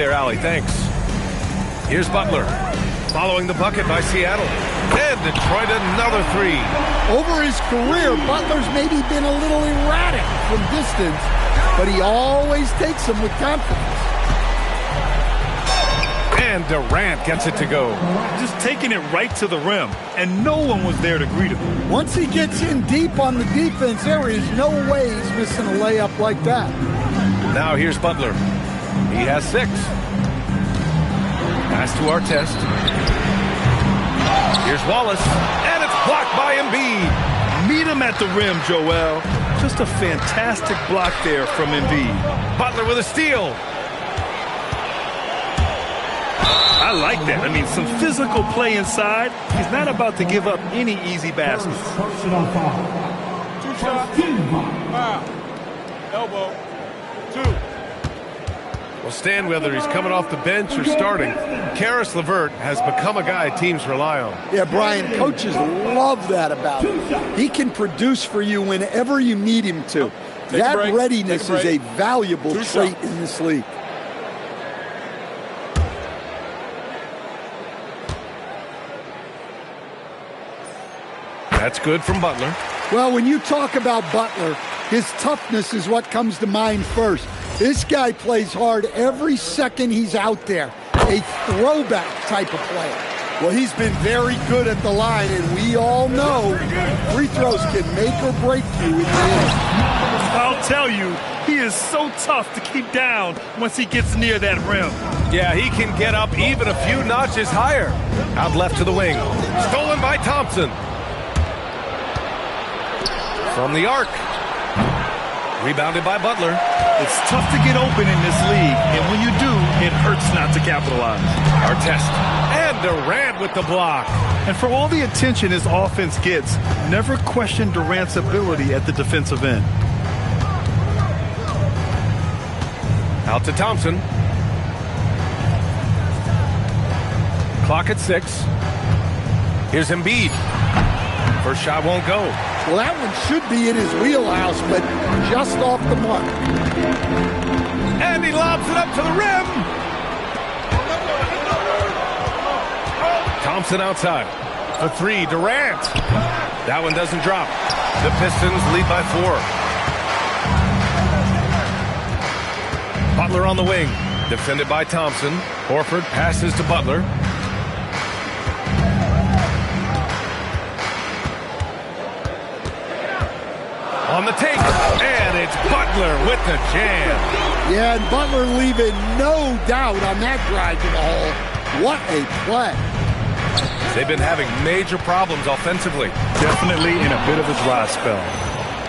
there, Allie. Thanks. Here's Butler. Following the bucket by Seattle. And Detroit another three. Over his career, Butler's maybe been a little erratic from distance, but he always takes them with confidence. And Durant gets it to go. Just taking it right to the rim, and no one was there to greet him. Once he gets in deep on the defense, there is no way he's missing a layup like that. Now here's Butler. He has 6. Pass to Artest. Here's Wallace, and it's blocked by Embiid. Meet him at the rim, Joel. Just a fantastic block there from Embiid. Butler with a steal. I like that. I mean, some physical play inside. He's not about to give up any easy baskets. Personal foul. 2 shots. Foul. Elbow. 2. Well, stand whether he's coming off the bench or starting. Karis LeVert has become a guy teams rely on. Yeah, Brian, coaches love that about him. He can produce for you whenever you need him to. That readiness is a valuable trait in this league. That's good from Butler. Well, when you talk about Butler, his toughness is what comes to mind first. This guy plays hard every second he's out there. A throwback type of player. Well, he's been very good at the line, and we all know free throws can make or break you in the end. I'll tell you, he is so tough to keep down once he gets near that rim. Yeah, he can get up even a few notches higher. Out left to the wing. Stolen by Thompson. From the arc. Rebounded by Butler. It's tough to get open in this league, and when you do, it hurts not to capitalize. Artest. And Durant with the block. And for all the attention his offense gets, never question Durant's ability at the defensive end. Out to Thompson. Clock at 6. Here's Embiid. First shot won't go. Well, that one should be in his wheelhouse, but just off the mark. And he lobs it up to the rim. Thompson outside. A 3, Durant. That one doesn't drop. The Pistons lead by 4. Butler on the wing. Defended by Thompson. Horford passes to Butler. On the take, and it's Butler with the jam. Yeah, and Butler leaving no doubt on that drive to the hole. What a play. They've been having major problems offensively. Definitely in a bit of a dry spell.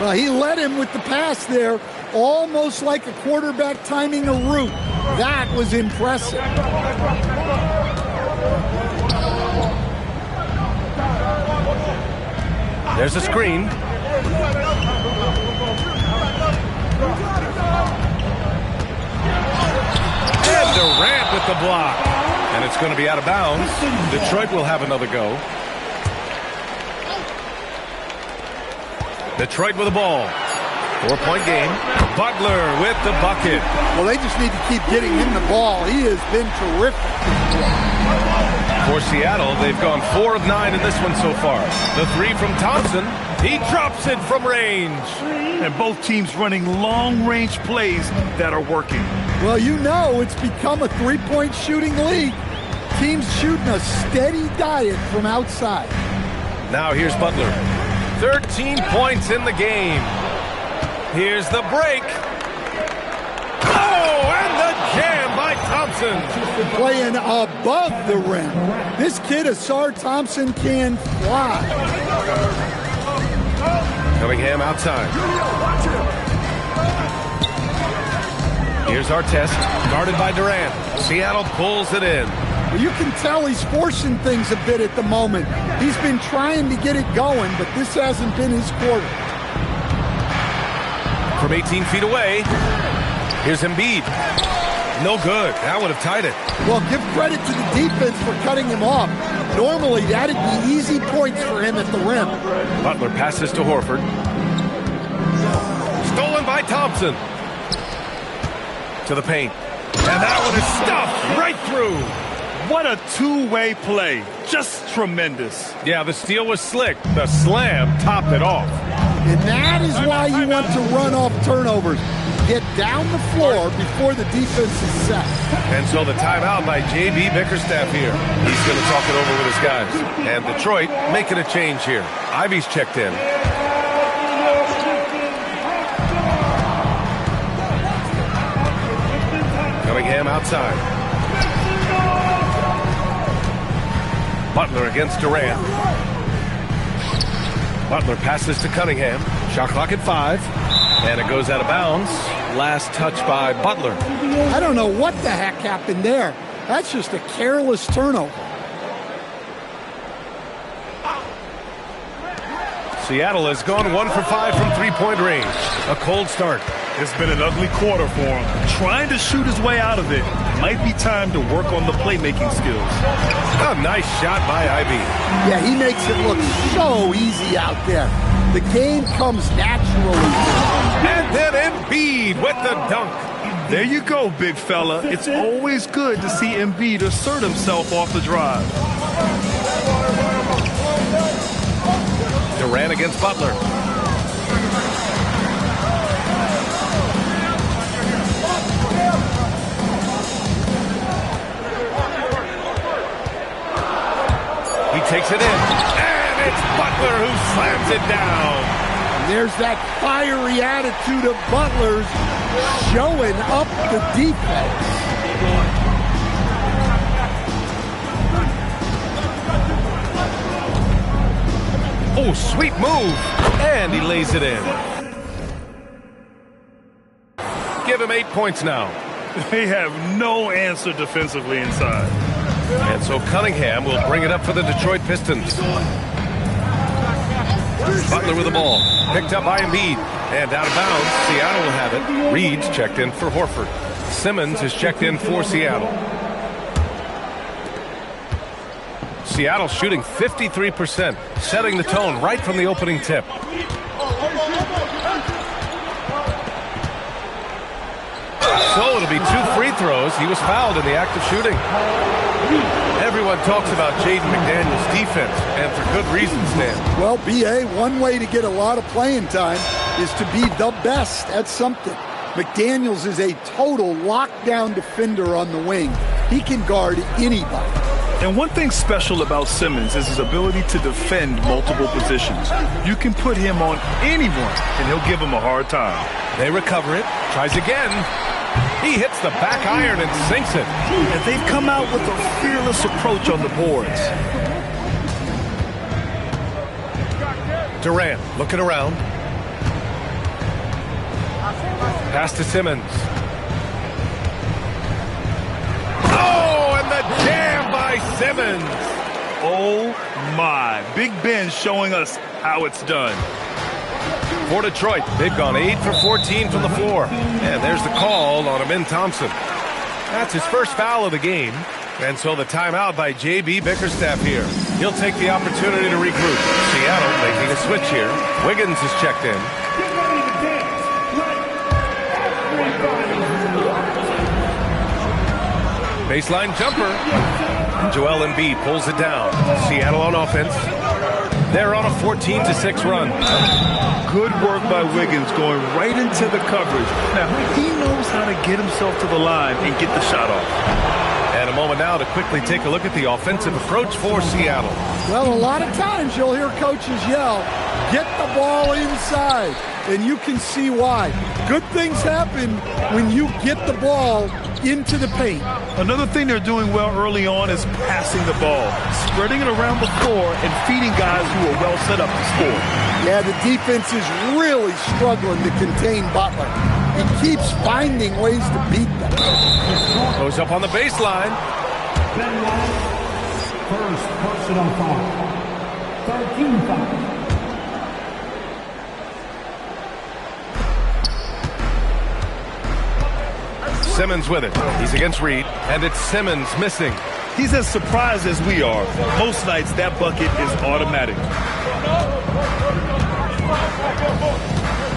Well, he led him with the pass there, almost like a quarterback timing a route. That was impressive. There's a screen. And Durant with the block. And it's going to be out of bounds. Detroit will have another go. Detroit with the ball. 4-point game. Butler with the bucket. Well, they just need to keep getting him the ball. He has been terrific. For Seattle, they've gone 4 of 9 in this one so far. The 3 from Thompson. He drops it from range. And both teams running long-range plays that are working. Well, you know it's become a three-point shooting league. Teams shooting a steady diet from outside. Now here's Butler. 13 points in the game. Here's the break. Oh, and the jam by Thompson. Playing above the rim. This kid, Asar Thompson, can fly. Cunningham outside. Here's Artest, guarded by Durant. Seattle pulls it in. Well, you can tell he's forcing things a bit at the moment. He's been trying to get it going, but this hasn't been his quarter. From 18 feet away, here's Embiid. No good. That would have tied it. Well, give credit to the defense for cutting him off. Normally, that'd be easy points for him at the rim. Butler passes to Horford. Stolen by Thompson. To the paint. And that one is stopped through. What a two-way play. Just tremendous. Yeah, the steal was slick. The slam topped it off. And that is why you want to run off turnovers. Get down the floor before the defense is set. And so the timeout by J.B. Bickerstaff here. He's going to talk it over with his guys. And Detroit making a change here. Ivy's checked in. Cunningham outside. Butler against Durant. Butler passes to Cunningham. Shot clock at 5. And it goes out of bounds. Last touch by Butler. I don't know what the heck happened there. That's just a careless turnover. Seattle has gone 1 for 5 from three-point range. A cold start. It's been an ugly quarter for him. Trying to shoot his way out of it. Might be time to work on the playmaking skills. A nice shot by Ivy. Yeah, he makes it look so easy out there. The game comes naturally. And then Embiid with the dunk. There you go, big fella. It's always good to see Embiid assert himself off the drive. Durant against Butler. He takes it in. And it's Butler who slams it down. There's that fiery attitude of Butler's showing up the defense. Oh, sweet move. And he lays it in. Give him 8 points now. They have no answer defensively inside. And so Cunningham will bring it up for the Detroit Pistons. Butler with the ball. Picked up by Embiid. And out of bounds. Seattle will have it. Reed's checked in for Horford. Simmons is checked in for Seattle. Seattle shooting 53%, setting the tone right from the opening tip. So it'll be 2 free throws. He was fouled in the act of shooting. Everyone talks about Jaden McDaniels' defense, and for good reason, Stan. Well, B.A., one way to get a lot of playing time is to be the best at something. McDaniels is a total lockdown defender on the wing. He can guard anybody. And one thing special about Simmons is his ability to defend multiple positions. You can put him on anyone, and he'll give him a hard time. They recover it. Tries again. He hits the back iron and sinks it. And they've come out with a fearless approach on the boards. Durant looking around. Pass to Simmons. Oh, and the jam by Simmons. Oh, my. Big Ben showing us how it's done. For Detroit, they've gone 8 for 14 from the floor. And there's the call on Amin Thompson. That's his first foul of the game. And so the timeout by J.B. Bickerstaff here. He'll take the opportunity to regroup. Seattle making a switch here. Wiggins is checked in. Baseline jumper. Joel Embiid pulls it down. Seattle on offense. They're on a 14-6 run. Good work by Wiggins going right into the coverage. Now, he knows how to get himself to the line and get the shot off. And a moment now to quickly take a look at the offensive approach for Seattle. Well, a lot of times you'll hear coaches yell, get the ball inside, and you can see why. Good things happen when you get the ball into the paint. Another thing they're doing well early on is passing the ball, spreading it around the floor and feeding guys who are well set up to score. Yeah, the defense is really struggling to contain Butler. He keeps finding ways to beat them. Goes up on the baseline. First personal foul. 13 foul. Simmons with it. He's against Reed, and it's Simmons missing. He's as surprised as we are. Most nights, that bucket is automatic.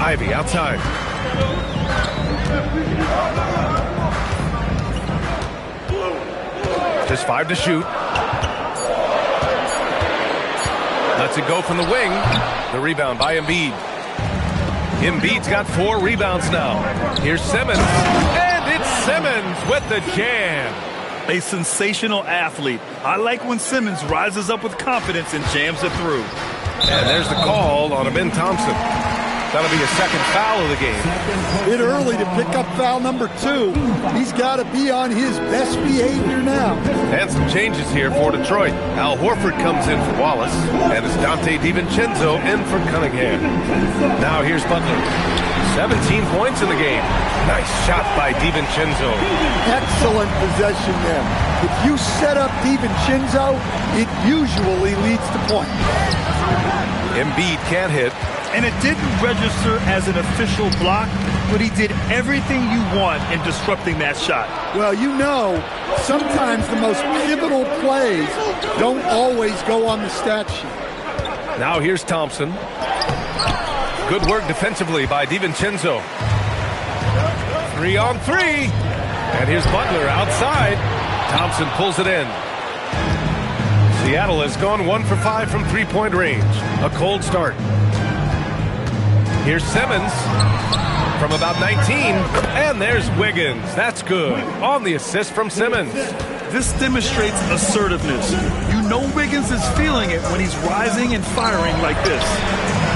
Ivy outside. Just 5 to shoot. Lets it go from the wing. The rebound by Embiid. Embiid's got 4 rebounds now. Here's Simmons. And it's Simmons with the jam. A sensational athlete. I like when Simmons rises up with confidence and jams it through. And there's the call on Amin Thompson. That'll be a second foul of the game. Bit early to pick up foul number 2. He's got to be on his best behavior now. And some changes here for Detroit. Al Horford comes in for Wallace, and it's Dante DiVincenzo in for Cunningham. Now here's Butler. 17 points in the game. Nice shot by DiVincenzo. Excellent possession there. If you set up DiVincenzo, it usually leads to points. Embiid can't hit. And it didn't register as an official block, but he did everything you want in disrupting that shot. Well, you know, sometimes the most pivotal plays don't always go on the stat sheet. Now here's Thompson. Good work defensively by DiVincenzo. 3 on 3. And here's Butler outside. Thompson pulls it in. Seattle has gone 1 for 5 from three-point range. A cold start. Here's Simmons from about 19, and there's Wiggins. That's good. On the assist from Simmons. This demonstrates assertiveness. You know Wiggins is feeling it when he's rising and firing like this.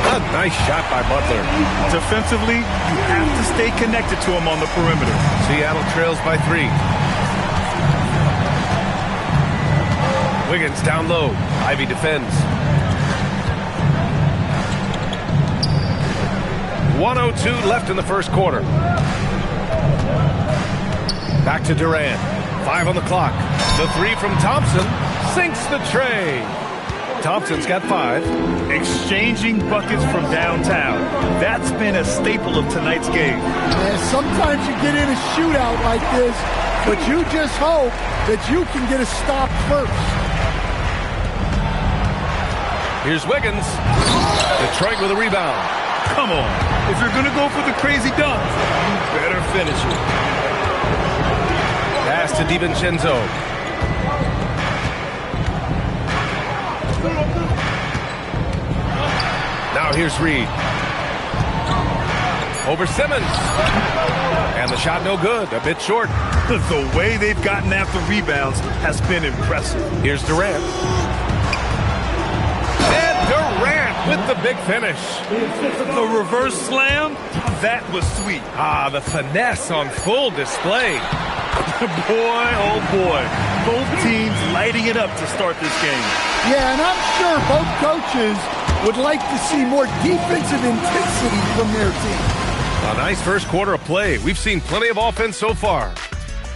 A nice shot by Butler. Defensively, you have to stay connected to him on the perimeter. Seattle trails by 3. Wiggins down low. Ivy defends. 1:02 left in the first quarter. Back to Durant. 5 on the clock. The 3 from Thompson sinks the tray. Thompson's got 5. Exchanging buckets from downtown. That's been a staple of tonight's game. Yeah, sometimes you get in a shootout like this, but you just hope that you can get a stop first. Here's Wiggins. Detroit with a rebound. Come on. If you're going to go for the crazy dunk, you better finish it. Pass to DiVincenzo. Now here's Reed. Over Simmons. And the shot no good. A bit short. The way they've gotten after rebounds has been impressive. Here's Durant. And Durant with the big finish. The reverse slam, that was sweet. Ah, the finesse on full display. Boy, oh boy. Both teams lighting it up to start this game. Yeah, and I'm sure both coaches would like to see more defensive intensity from their team. A nice first quarter of play. We've seen plenty of offense so far.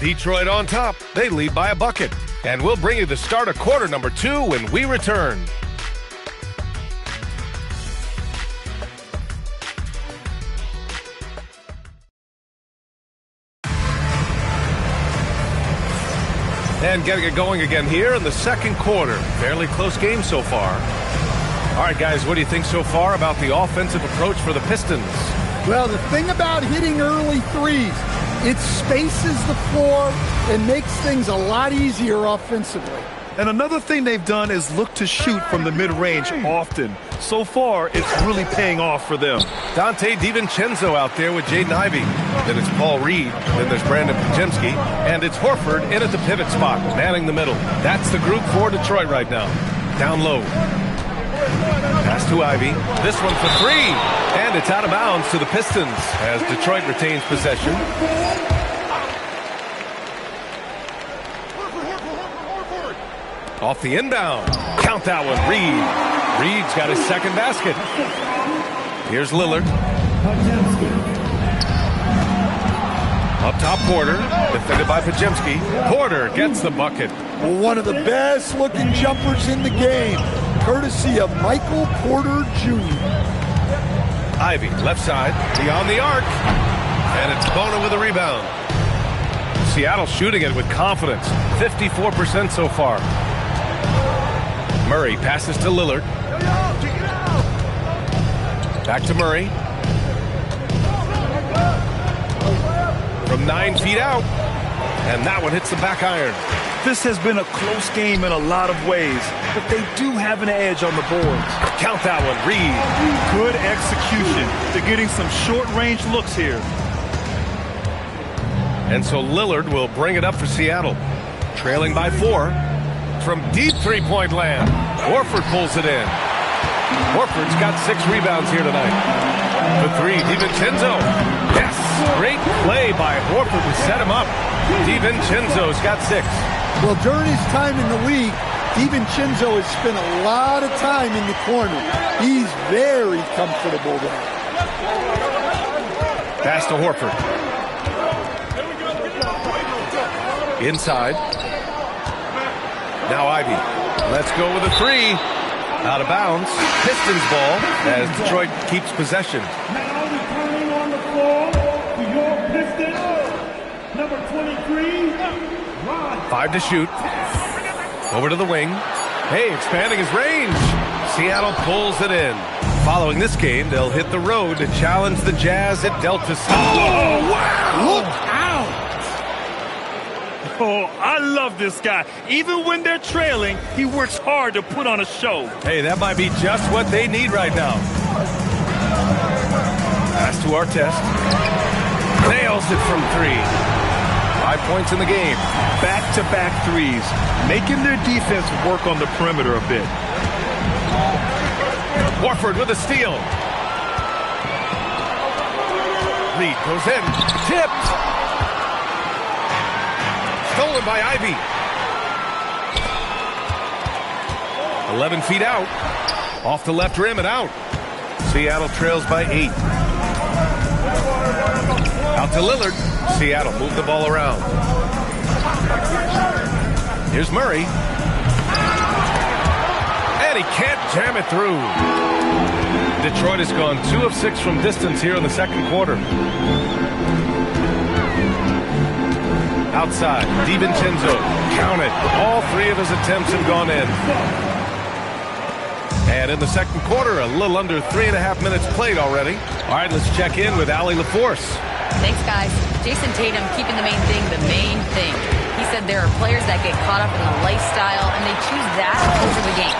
Detroit on top. They lead by a bucket. And we'll bring you the start of quarter number 2 when we return. And getting it going again here in the second quarter. Fairly close game so far. All right, guys, what do you think so far about the offensive approach for the Pistons? Well, the thing about hitting early threes, it spaces the floor and makes things a lot easier offensively. And another thing they've done is look to shoot from the mid-range often. So far, it's really paying off for them. Dante DiVincenzo out there with Jaden Ivey. Then it's Paul Reed. Then there's Brandon Pajemski. And it's Horford in at the pivot spot, manning the middle. That's the group for Detroit right now. Down low. Pass to Ivey. This one for 3. And it's out of bounds to the Pistons as Detroit retains possession. Off the inbound. Count that one. Reed. Reed's got his second basket. Here's Lillard. Up top, Porter. Defended by Pajemski. Porter gets the bucket. Well, one of the best looking jumpers in the game, courtesy of Michael Porter Jr. Ivey, left side. Beyond the arc. And it's Bona with a rebound. Seattle shooting it with confidence. 54% so far. Murray passes to Lillard. Back to Murray. From 9 feet out. And that one hits the back iron. This has been a close game in a lot of ways, but they do have an edge on the boards. Count that one, Reed. Good execution. They're getting some short-range looks here. And so Lillard will bring it up for Seattle. Trailing by 4. From deep three-point land, Horford pulls it in. Horford's got 6 rebounds here tonight. The 3, DiVincenzo. Yes, great play by Horford to set him up. DiVincenzo's got 6. Well, during his time in the league, DiVincenzo has spent a lot of time in the corner. He's very comfortable there. Pass to Horford. Inside. Now Ivy. Let's go with a 3. Out of bounds. Pistons ball as Detroit keeps possession. Now returning on the floor to your Pistons, number 23, Rod. 5 to shoot. Over to the wing. Hey, expanding his range. Seattle pulls it in. Following this game, they'll hit the road to challenge the Jazz at Delta City. Oh, wow! Look out! Oh, I love this guy. Even when they're trailing, he works hard to put on a show. Hey, that might be just what they need right now. Pass to Artest. Nails it from 3. 5 points in the game. Back-to-back threes, making their defense work on the perimeter a bit. Horford with a steal. Reed goes in. Tipped. Stolen by Ivy. 11 feet out. Off the left rim and out. Seattle trails by 8. Out to Lillard. Seattle moved the ball around. Here's Murray. And he can't jam it through. Detroit has gone 2 of 6 from distance here in the second quarter. Outside, DiVincenzo, count it. All 3 of his attempts have gone in. And in the second quarter, a little under 3.5 minutes played already. All right, let's check in with Allie LaForce. Thanks, guys. Jason Tatum keeping the main thing. He said there are players that get caught up in the lifestyle, and they choose that over the game.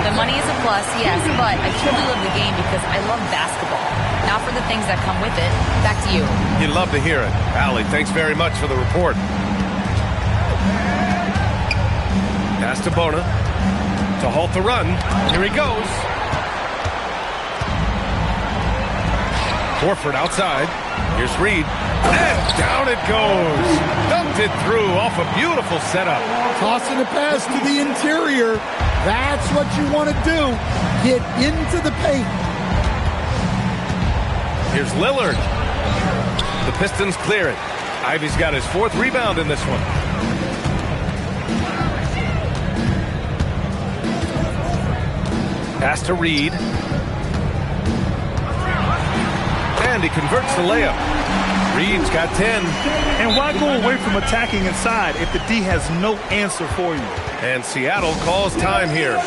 The money is a plus, yes, but I truly love the game because I love basketball. Now for the things that come with it, back to you. You'd love to hear it. Allie, thanks very much for the report. Pass to Bona to halt the run. Here he goes. Horford outside. Here's Reed. And down it goes. Dumped it through off a beautiful setup. Tossing a pass to the interior. That's what you want to do. Get into the paint. Here's Lillard. The Pistons clear it. Ivy's got his 4th rebound in this one. Pass to Reed. And he converts the layup. Reed's got 10. And why go away from attacking inside if the D has no answer for you? And Seattle calls time here.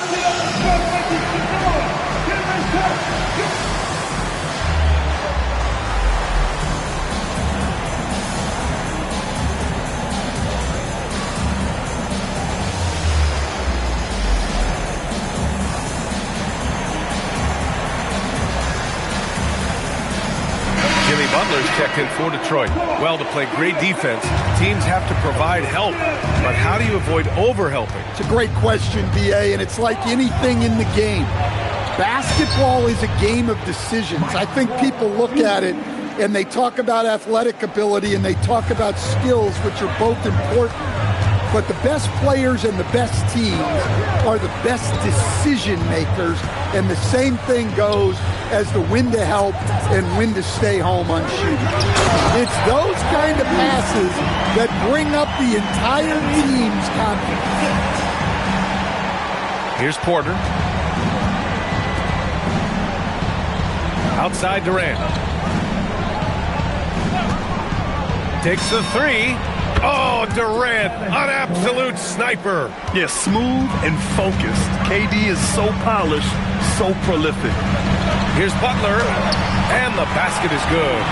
Butler's checked in for Detroit. Well, to play great defense, teams have to provide help. But how do you avoid over-helping? It's a great question, B.A., and it's like anything in the game. Basketball is a game of decisions. I think people look at it and they talk about athletic ability and they talk about skills, which are both important. But the best players and the best teams are the best decision makers, and the same thing goes as the when to help and when to stay home on shooting. It's those kind of passes that bring up the entire team's confidence. Here's Porter. Outside Durant. Takes the 3. Oh, Durant, an absolute sniper. Yeah, smooth and focused. KD is so polished, so prolific. Here's Butler, and the basket is good.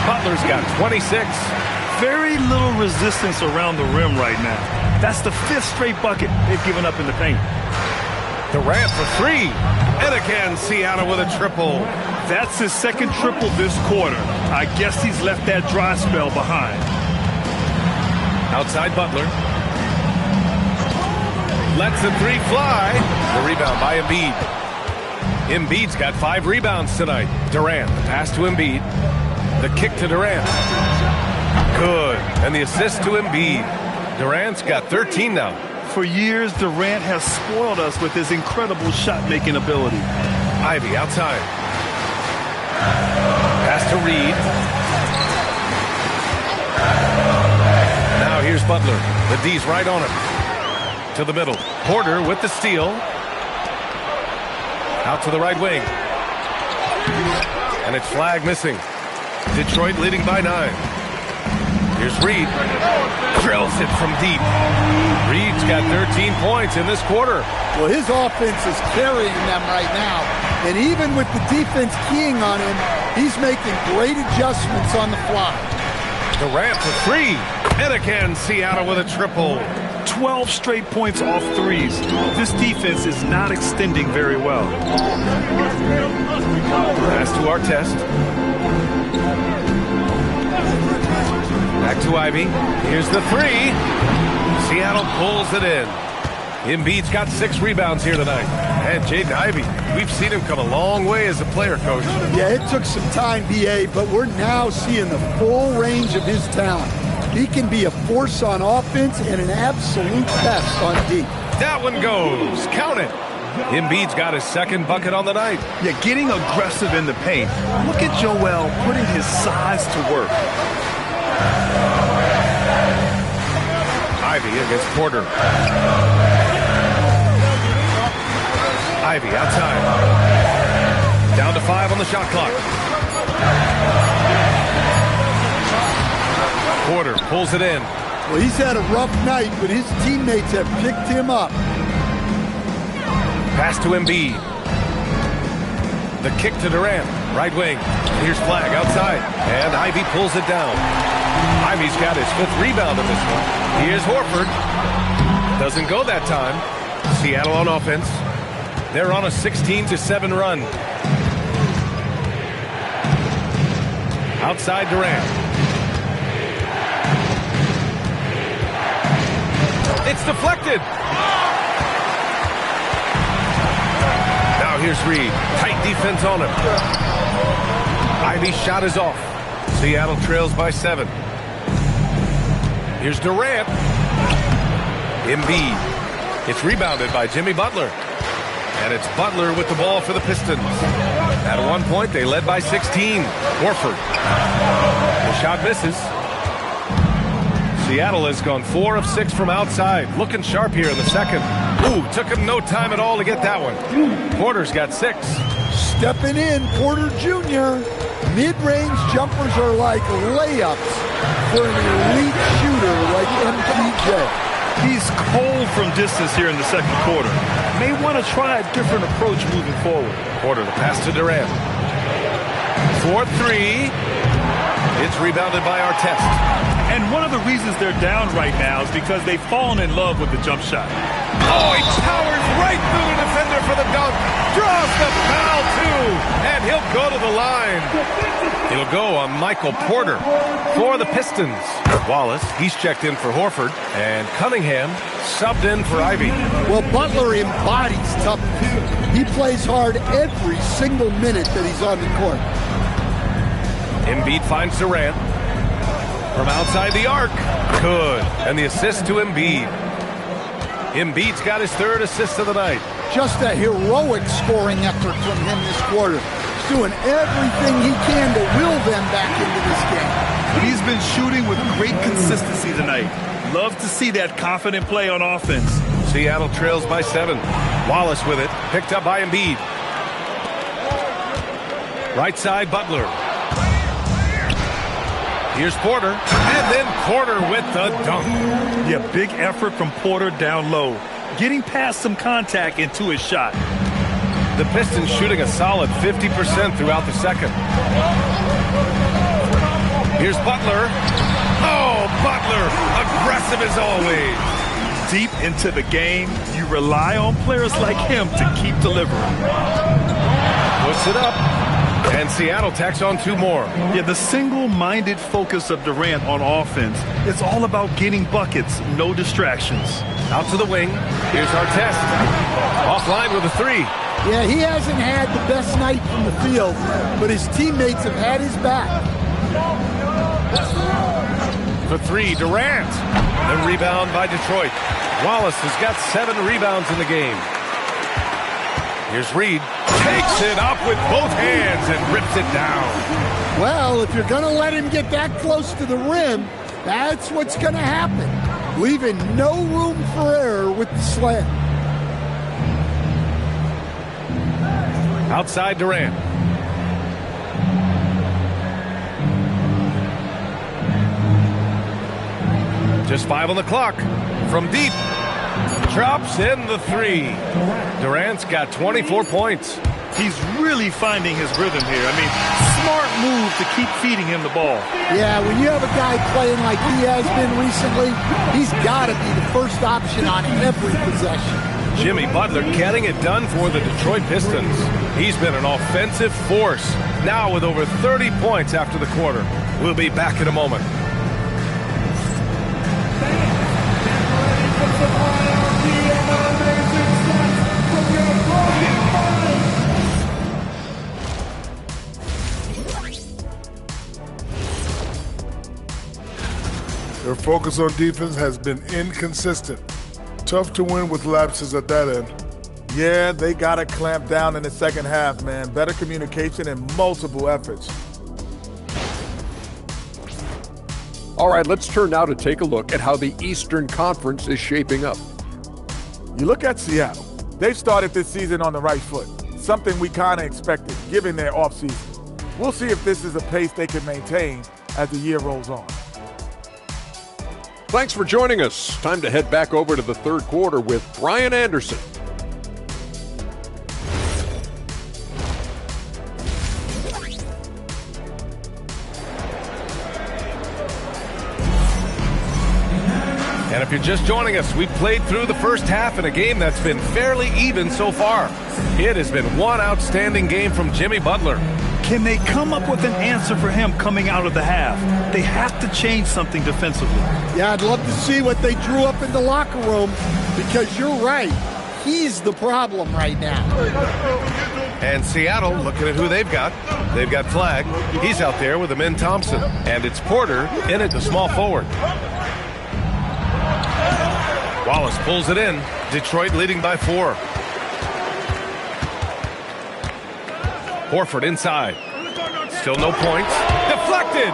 Butler's got 26. Very little resistance around the rim right now. That's the 5th straight bucket they've given up in the paint. Durant for 3. And again, Seattle with a triple. That's his 2nd triple this quarter. I guess he's left that dry spell behind. Outside Butler. Lets the 3 fly. The rebound by Embiid. Embiid's got 5 rebounds tonight. Durant, the pass to Embiid. The kick to Durant. Good. And the assist to Embiid. Durant's got 13 now. For years, Durant has spoiled us with his incredible shot-making ability. Ivy outside. Pass to Reed. Now here's Butler. The D's right on him. To the middle. Porter with the steal. Out to the right wing. And it's flag missing. Detroit leading by 9. Here's Reed. Drills it from deep. Reed's got 13 points in this quarter. Well, his offense is carrying them right now. And even with the defense keying on him, he's making great adjustments on the fly. Durant for 3. And again, Seattle with a triple. 12 straight points off threes. This defense is not extending very well. Pass to Artest. Back to Ivy. Here's the 3. Seattle pulls it in. Embiid's got 6 rebounds here tonight. And Jaden Ivey, we've seen him come a long way as a player, Coach. Yeah, it took some time, B.A., but we're now seeing the full range of his talent. He can be a force on offense and an absolute pest on D. That one goes. Count it. Embiid's got his 2nd bucket on the night. Yeah, getting aggressive in the paint. Look at Joel putting his size to work. Ivy against Porter. Ivy outside. Down to 5 on the shot clock. Porter pulls it in. Well, he's had a rough night, but his teammates have picked him up. Pass to Embiid. The kick to Durant. Right wing. Here's flag outside. And Ivy pulls it down. Ivy's got his 5th rebound in this one. Here's Horford. Doesn't go that time. Seattle on offense. They're on a 16-7 run. Outside Durant. It's deflected. Now here's Reed. Tight defense on him. Ivy's shot is off. Seattle trails by 7. Here's Durant. Embiid. It's rebounded by Jimmy Butler. And it's Butler with the ball for the Pistons. At one point, they led by 16. Horford. The shot misses. Seattle has gone 4 of 6 from outside. Looking sharp here in the 2nd. Ooh, took him no time at all to get that one. Porter's got 6. Stepping in, Porter Jr. Mid-range jumpers are like layups for an elite shooter like MPJ. He's cold from distance here in the 2nd quarter. May want to try a different approach moving forward. Porter, the pass to Durant. 4-3. It's rebounded by Artest. And one of the reasons they're down right now is because they've fallen in love with the jump shot. Oh, he powers right through the defender for the dunk. Draws the foul, too. And he'll go to the line. He'll go on Michael Porter for the Pistons. Wallace, he's checked in for Horford. And Cunningham subbed in for Ivy. Well, Butler embodies toughness. He plays hard every single minute that he's on the court. Embiid finds Durant. From outside the arc. Good. And the assist to Embiid. Embiid's got his 3rd assist of the night. Just a heroic scoring effort from him this quarter. He's doing everything he can to will them back into this game. He's been shooting with great consistency tonight. Love to see that confident play on offense. Seattle trails by 7. Wallace with it. Picked up by Embiid. Right side, Butler. Here's Porter, and then Porter with the dunk. Yeah, big effort from Porter down low, getting past some contact into his shot. The Pistons shooting a solid 50% throughout the 2nd. Here's Butler. Oh, Butler, aggressive as always. Deep into the game, you rely on players like him to keep delivering. Puts it up. And Seattle tacks on 2 more. Yeah, the single-minded focus of Durant on offense, it's all about getting buckets, no distractions. Out to the wing. Here's Artest. Offline with a 3. Yeah, he hasn't had the best night from the field, but his teammates have had his back. For 3, Durant. The rebound by Detroit. Wallace has got 7 rebounds in the game. Here's Reed. Takes it up with both hands and rips it down. Well, if you're going to let him get that close to the rim, that's what's going to happen. Leaving no room for error with the slam. Outside Durant. Just 5 on the clock. From deep. Drops in the 3. Durant's got 24 points. He's really finding his rhythm here. I mean, smart move to keep feeding him the ball. Yeah, when you have a guy playing like he has been recently, he's got to be the first option on every possession. Jimmy Butler getting it done for the Detroit Pistons. He's been an offensive force, now with over 30 points after the quarter. We'll be back in a moment. Their focus on defense has been inconsistent. Tough to win with lapses at that end. Yeah, they got to clamp down in the second half, man. Better communication and multiple efforts. All right, let's turn now to take a look at how the Eastern Conference is shaping up. You look at Seattle. They've started this season on the right foot, something we kind of expected given their offseason. We'll see if this is a pace they can maintain as the year rolls on. Thanks for joining us. Time to head back over to the third quarter with Brian Anderson. And if you're just joining us, we've played through the first half in a game that's been fairly even so far. It has been one outstanding game from Jimmy Butler. Can they come up with an answer for him coming out of the half? They have to change something defensively. Yeah, I'd love to see what they drew up in the locker room, because you're right. He's the problem right now. And Seattle, looking at who they've got. They've got Flagg. He's out there with Amin Thompson. And it's Porter in at the small forward. Wallace pulls it in. Detroit leading by 4. Horford inside. Still no points. Deflected.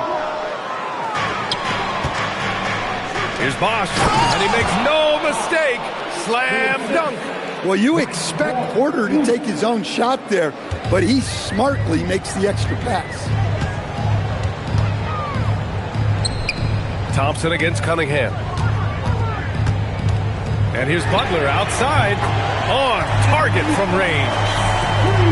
Here's Bosch. And he makes no mistake. Slam dunk. Well, you expect Porter to take his own shot there, but he smartly makes the extra pass. Thompson against Cunningham. And here's Butler outside. On target from range.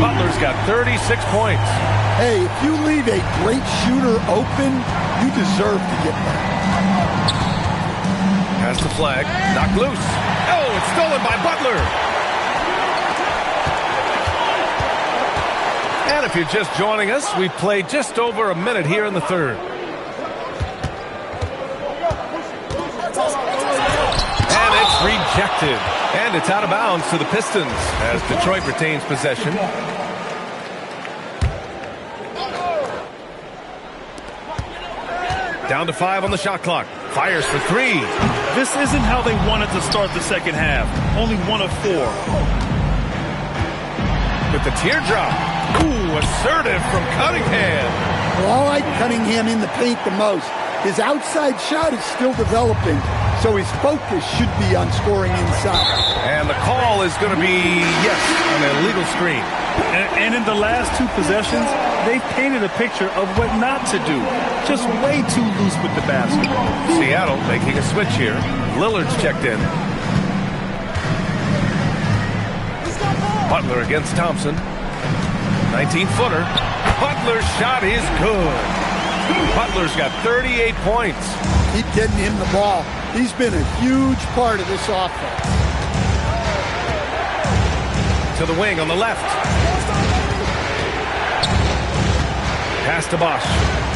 Butler's got 36 points. Hey, if you leave a great shooter open, you deserve to get that. Has the flag. Knocked loose. Oh, it's stolen by Butler. And if you're just joining us, we've played just over a minute here in the third. And it's rejected. And it's out of bounds to the Pistons as Detroit retains possession. Down to 5 on the shot clock. Fires for 3. This isn't how they wanted to start the second half. Only 1 of 4. With the teardrop. Ooh, assertive from Cunningham. Well, I like Cunningham in the paint the most. His outside shot is still developing, so his focus should be on scoring inside. And the call is going to be, yes, an illegal screen. And in the last 2 possessions, they've painted a picture of what not to do. Just way too loose with the basketball. Seattle making a switch here. Lillard's checked in. Butler against Thompson. 19-footer. Butler's shot is good. Butler's got 38 points. keep getting him the ball. He's been a huge part of this offense. To the wing on the left. Pass to Bosch.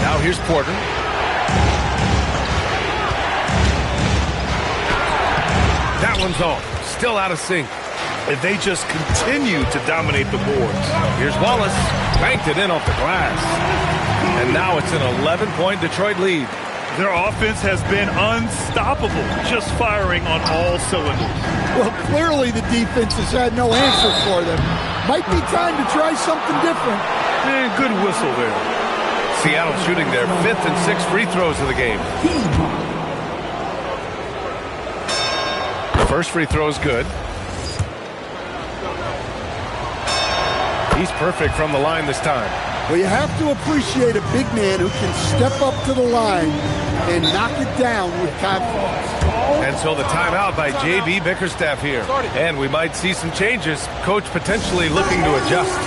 Now here's Porter. That one's off. Still out of sync. If they just continue to dominate the boards. Here's Wallace. Banked it in off the glass. And now it's an 11-point Detroit lead. Their offense has been unstoppable, just firing on all cylinders. Well, clearly the defense has had no answer for them. Might be time to try something different. Good whistle there. Seattle shooting their 5th and 6th free throws of the game. The first free throw is good. He's perfect from the line this time. Well, you have to appreciate a big man who can step up to the line and knock it down with confidence. And so the timeout by J.B. Bickerstaff here. And we might see some changes. Coach potentially looking to adjust.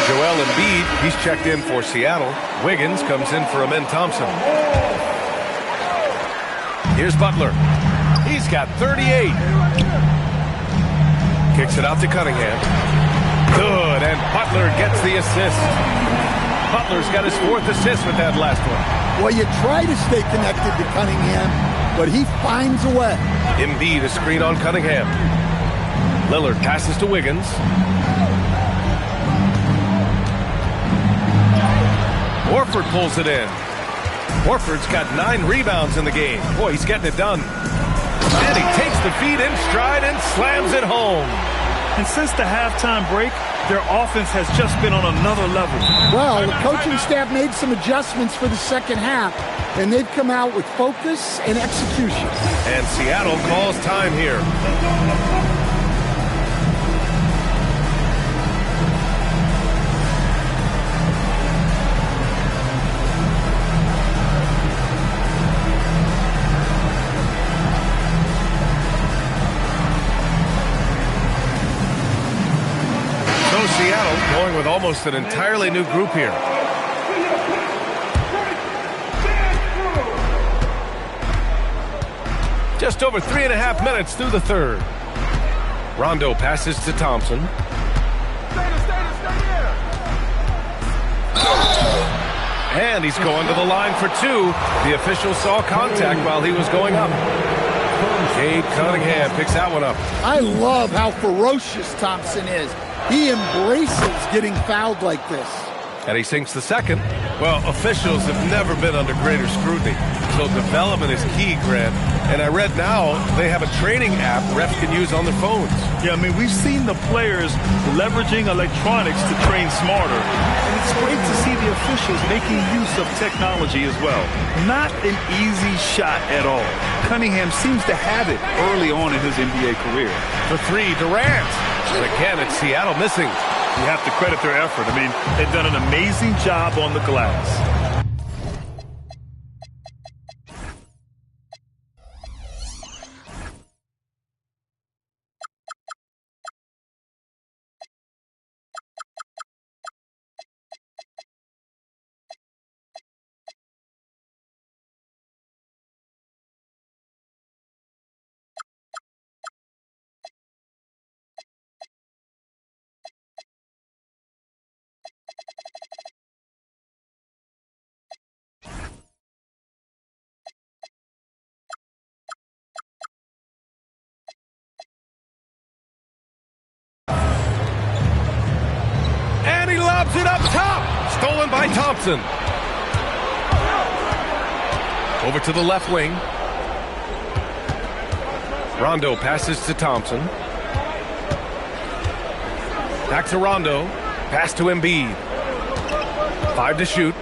Joel Embiid, he's checked in for Seattle. Wiggins comes in for Amen Thompson. Here's Butler. He's got 38. Kicks it out to Cunningham. Good, and Butler gets the assist. Butler's got his 4th assist with that last one. Well, you try to stay connected to Cunningham, but he finds a way. Embiid, a screen on Cunningham. Lillard passes to Wiggins. Horford pulls it in. Horford's got 9 rebounds in the game. Boy, he's getting it done. And he takes the feed in stride and slams it home. And since the halftime break, their offense has just been on another level. Well, the coaching staff made some adjustments for the second half, and they've come out with focus and execution. And Seattle calls time here. Seattle going with almost an entirely new group here. Just over 3.5 minutes through the third. Rondo passes to Thompson. And he's going to the line for 2. The official saw contact while he was going up. Cade Cunningham picks that one up. I love how ferocious Thompson is. He embraces getting fouled like this. And he sinks the second. Well, officials have never been under greater scrutiny. So development is key, Grant. And I read now they have a training app refs can use on their phones. Yeah, I mean, we've seen the players leveraging electronics to train smarter. And it's great to see the officials making use of technology as well. Not an easy shot at all. Cunningham seems to have it early on in his NBA career. For 3, Durant. And again, it's Seattle missing. You have to credit their effort. I mean, they've done an amazing job on the glass. Lobs it up top. Stolen by Thompson. Over to the left wing. Rondo passes to Thompson. Back to Rondo. Pass to Embiid. 5 to shoot.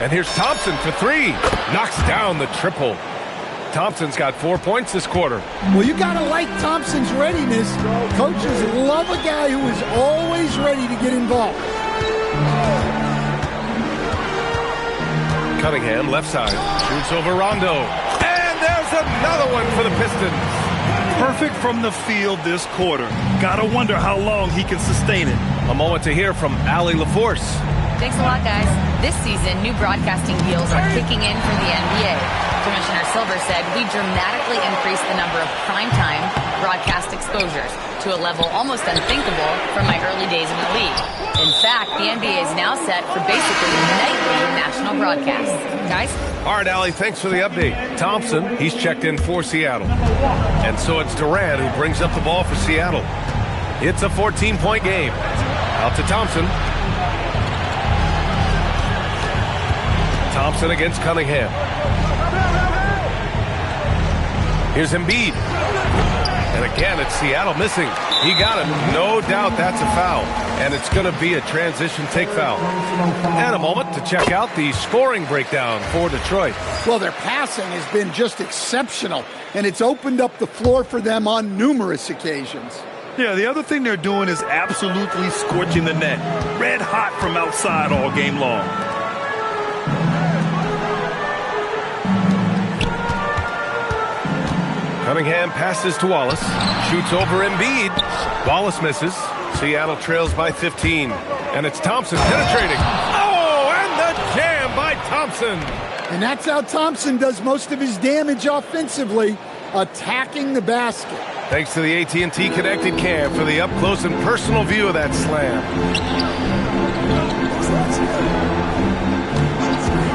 And here's Thompson for 3. Knocks down the triple. Thompson's got 4 points this quarter. Well, you got to like Thompson's readiness. Coaches love a guy who is always ready to get involved. Cunningham, left side, shoots over Rondo. And scores another one for the Pistons. Perfect from the field this quarter. Gotta wonder how long he can sustain it. A moment to hear from Allie LaForce. Thanks a lot, guys. This season, new broadcasting deals are kicking in for the NBA. Commissioner Silver said we dramatically increased the number of primetime broadcast exposures to a level almost unthinkable from my early days in the league. In fact, the NBA is now set for basically nightly national broadcasts. Guys? All right, Allie, thanks for the update. Thompson, he's checked in for Seattle. And so it's Durant who brings up the ball for Seattle. It's a 14-point game. Out to Thompson. Thompson against Cunningham. Here's Embiid. And again, it's Seattle missing. He got it. No doubt that's a foul. And it's going to be a transition take foul. And a moment to check out the scoring breakdown for Detroit. Well, their passing has been just exceptional, and it's opened up the floor for them on numerous occasions. Yeah, the other thing they're doing is absolutely scorching the net. Red hot from outside all game long. Cunningham passes to Wallace. Shoots over Embiid. Wallace misses. Seattle trails by 15. And it's Thompson penetrating. Oh, and the jam by Thompson. And that's how Thompson does most of his damage offensively, attacking the basket. Thanks to the AT&T Connected Cam for the up-close and personal view of that slam.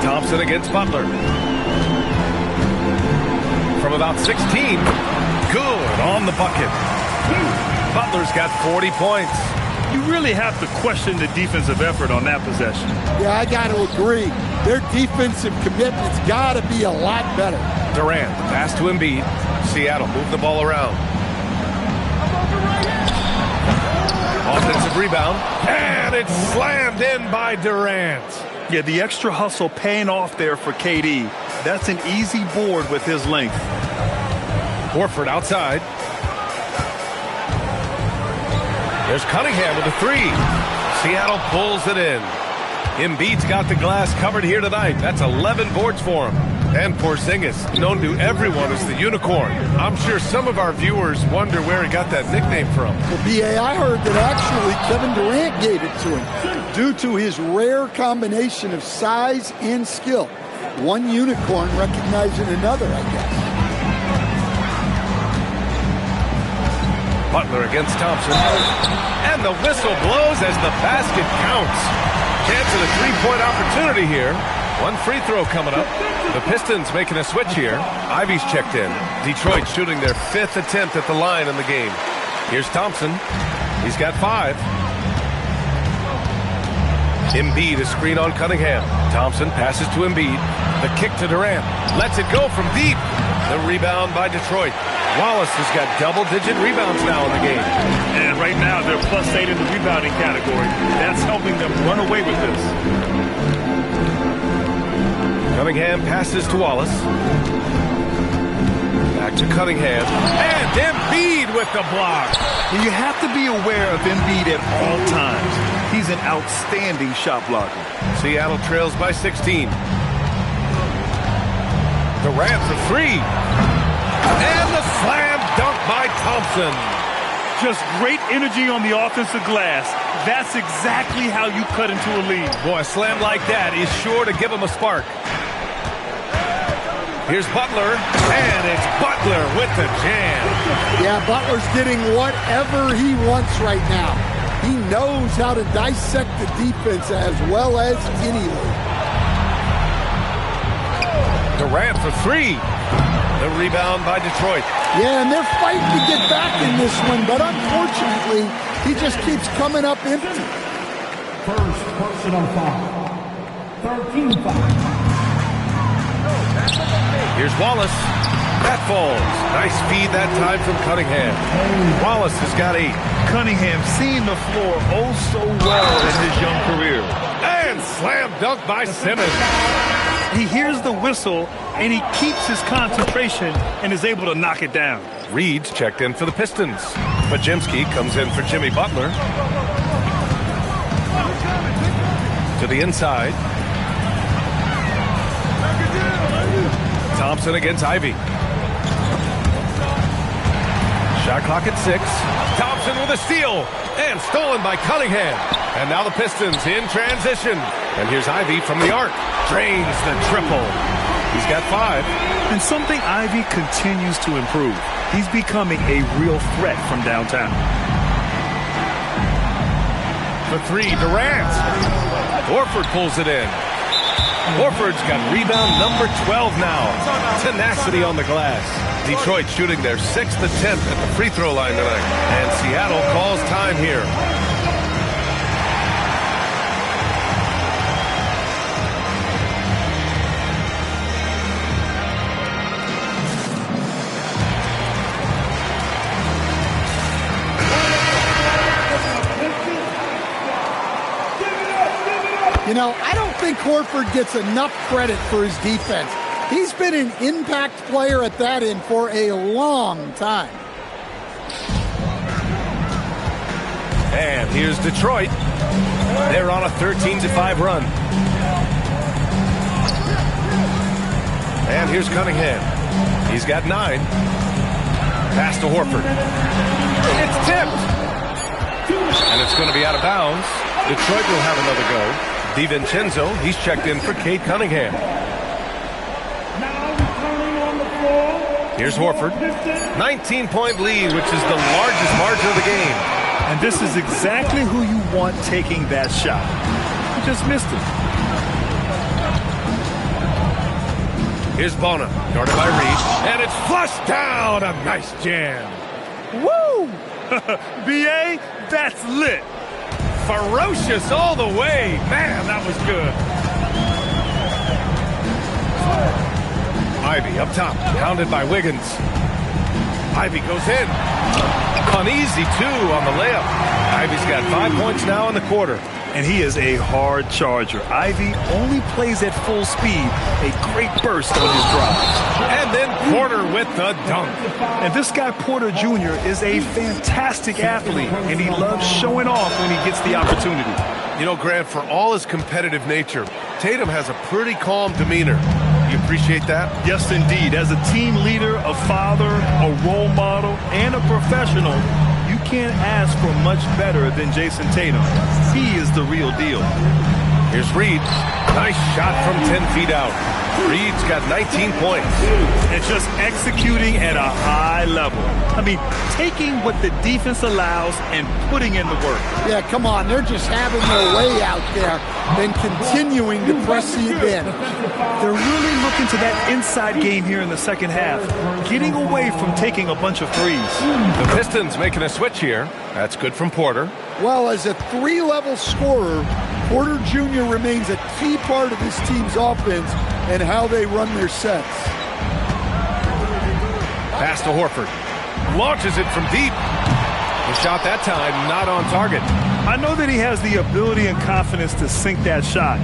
Thompson against Butler. From about 16, good on the bucket. Butler's got 40 points. You really have to question the defensive effort on that possession. Yeah, I got to agree. Their defensive commitment's got to be a lot better. Durant, pass to Embiid. Seattle move the ball around. Offensive rebound, and it's slammed in by Durant. Yeah, the extra hustle paying off there for KD. That's an easy board with his length. Horford outside. There's Cunningham with a three. Seattle pulls it in. Embiid's got the glass covered here tonight. That's 11 boards for him. And Porzingis, known to everyone as the unicorn. I'm sure some of our viewers wonder where he got that nickname from. Well, B.A., I heard that actually Kevin Durant gave it to him due to his rare combination of size and skill. One unicorn recognizing another, I guess. Butler against Thompson. And the whistle blows as the basket counts. Chance of a three-point opportunity here. One free throw coming up. The Pistons making a switch here. Ivy's checked in. Detroit shooting their 5th attempt at the line in the game. Here's Thompson. He's got 5. Embiid is screen on Cunningham. Thompson passes to Embiid. The kick to Durant. Lets it go from deep. The rebound by Detroit. Wallace has got double-digit rebounds now in the game. And right now they're +8 in the rebounding category. That's helping them run away with this. Cunningham passes to Wallace. Back to Cunningham. And Embiid with the block. You have to be aware of Embiid at all times. He's an outstanding shot blocker. Seattle trails by 16. Durant for 3. And the slam dunk by Thompson. Just great energy on the offensive glass. That's exactly how you cut into a lead. Boy, a slam like that is sure to give him a spark. Here's Butler, and it's Butler with the jam. Yeah, Butler's getting whatever he wants right now. He knows how to dissect the defense as well as any league. Durant for 3. The rebound by Detroit. Yeah, and they're fighting to get back in this one, but unfortunately, he just keeps coming up empty. First personal foul. 13 foul. Here's Wallace. That falls. Nice feed that time from Cunningham. Wallace has got 8. Cunningham seeing the floor oh so well in his young career. And slam dunk by Simmons. He hears the whistle, and he keeps his concentration and is able to knock it down. Reed's checked in for the Pistons. Majimski comes in for Jimmy Butler. To the inside. Thompson against Ivy. Shot clock at 6. Thompson with a steal. And stolen by Cunningham. And now the Pistons in transition. And here's Ivy from the arc. Drains the triple. He's got 5. And something Ivy continues to improve. He's becoming a real threat from downtown. For 3, Durant. Horford pulls it in. Horford's got rebound number 12 now. Tenacity on the glass. Detroit shooting their 6th attempt at the free throw line tonight. And Seattle calls time here. You know, I don't think Horford gets enough credit for his defense. He's been an impact player at that end for a long time. And here's Detroit. They're on a 13-5 run. And here's Cunningham. He's got 9. Pass to Horford. It's tipped. And it's going to be out of bounds. Detroit will have another go. DiVincenzo, he's checked in for Cade Cunningham. Here's Horford. 19-point lead, which is the largest margin of the game. And this is exactly who you want taking that shot. He just missed it. Here's Bona, guarded by Reed. And it's flushed down. A nice jam. Woo! B.A., that's lit. Ferocious all the way. Man, that was good. Ivy up top, pounded by Wiggins. Ivy goes in. Uneasy, too, on the layup. Ivy's got 5 points now in the quarter. And he is a hard charger. Ivy only plays at full speed. A great burst on his drive. And then Porter with the dunk. And this guy, Porter Jr., is a fantastic athlete, and he loves showing off when he gets the opportunity. You know, Grant, for all his competitive nature, Tatum has a pretty calm demeanor. You appreciate that? Yes, indeed. As a team leader, a father, a role model, and a professional, you can't ask for much better than Jason Tatum. He is the real deal. Here's Reed. Nice shot from 10 feet out. Reed's got 19 points. And just executing at a high level. I mean, taking what the defense allows and putting in the work. Yeah, come on. They're just having their way out there and continuing to press the in. They're really looking to that inside game here in the second half, getting away from taking a bunch of threes. The Pistons making a switch here. That's good from Porter. Well, as a 3-level scorer, Porter Jr. remains a key part of this team's offense and how they run their sets. Pass to Horford. Launches it from deep. The shot that time not on target. I know that he has the ability and confidence to sink that shot.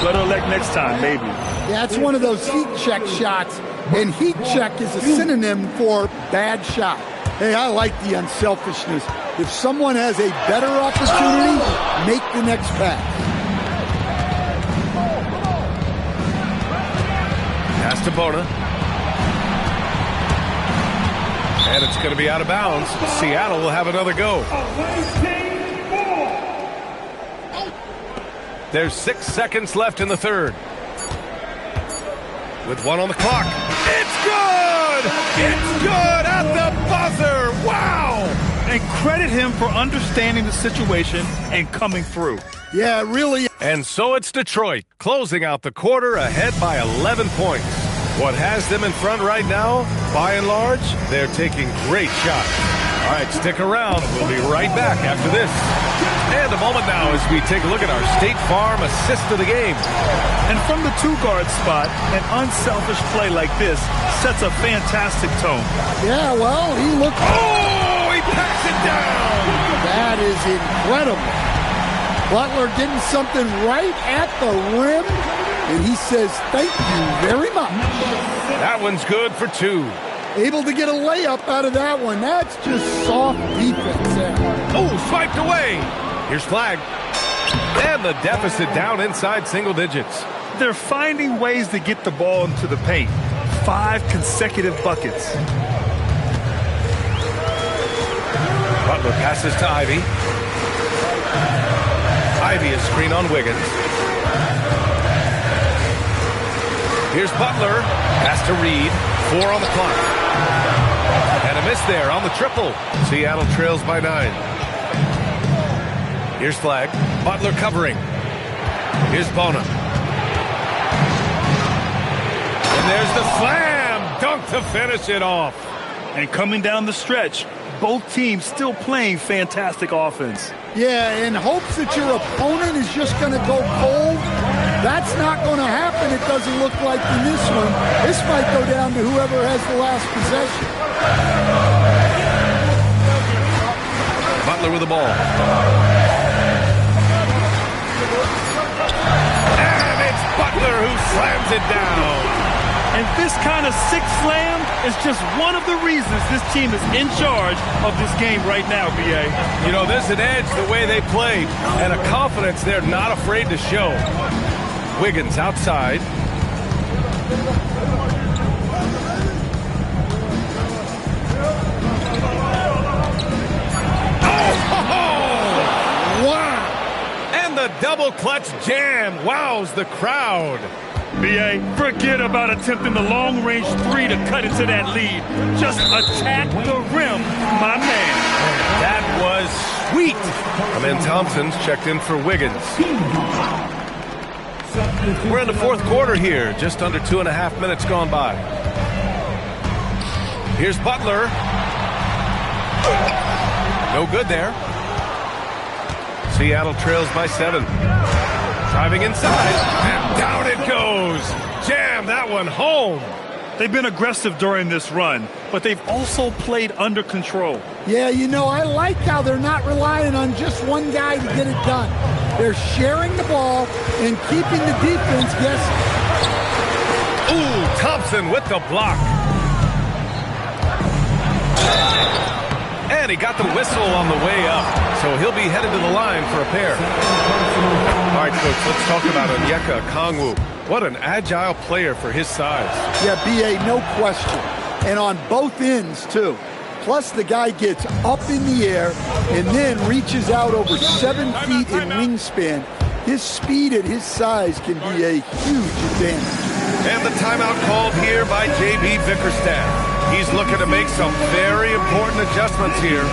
Better luck next time, maybe. Yeah, it's one of those heat check shots, and heat check is a synonym for bad shot. Hey, I like the unselfishness. If someone has a better opportunity, make the next pass. Pass to Bona. And it's going to be out of bounds. Seattle will have another go. There's 6 seconds left in the third. With 1 on the clock. It's good! It's good at the buzzer! Wow! And credit him for understanding the situation and coming through. Yeah, really. And so it's Detroit, closing out the quarter ahead by 11 points. What has them in front right now? By and large, they're taking great shots. All right, stick around. We'll be right back after this. And a moment now as we take a look at our State Farm assist of the game. And from the 2-guard spot, an unselfish play like this sets a fantastic tone. Yeah, well, he looked... Oh, he packs it down! That is incredible. Butler getting something right at the rim, and he says, thank you very much. That one's good for 2. Able to get a layup out of that one. That's just soft defense there. Oh, swiped away. Here's flag. And the deficit down inside single digits. They're finding ways to get the ball into the paint. 5 consecutive buckets. Butler passes to Ivy. Ivy is screen on Wiggins. Here's Butler. Pass to Reed. 4 on the clock. And a miss there on the triple. Seattle trails by 9. Here's Flag. Butler covering. Here's Bona. And there's the slam. Dunk to finish it off. And coming down the stretch, both teams still playing fantastic offense. Yeah, in hopes that your opponent is just going to go cold. That's not going to happen, it doesn't look like in this one. This might go down to whoever has the last possession. Butler with the ball. And it's Butler who slams it down. And this kind of sick slam is just one of the reasons this team is in charge of this game right now, B.A. You know, there's an edge the way they played and a confidence they're not afraid to show. Wiggins outside. Oh! Wow! And the double clutch jam wows the crowd. B.A., forget about attempting the long-range 3 to cut into that lead. Just attack the rim, my man. That was sweet. Amin Thompson's checked in for Wiggins. We're in the fourth quarter here. Just under 2.5 minutes gone by. Here's Butler. No good there. Seattle trails by 7. Driving inside, and down it goes. Jam that one home. They've been aggressive during this run, but they've also played under control. Yeah, you know, I like how they're not relying on just one guy to get it done. They're sharing the ball and keeping the defense guessing. Ooh, Thompson with the block. And he got the whistle on the way up, so he'll be headed to the line for a pair. All right, Coach, let's talk about Onyeka Okongwu. What an agile player for his size. Yeah, B.A., no question. And on both ends, too. Plus, the guy gets up in the air and then reaches out over 7 feet in wingspan. His speed at his size can be a huge advantage. And the timeout called here by J.B. Bickerstaff. He's looking to make some very important adjustments here.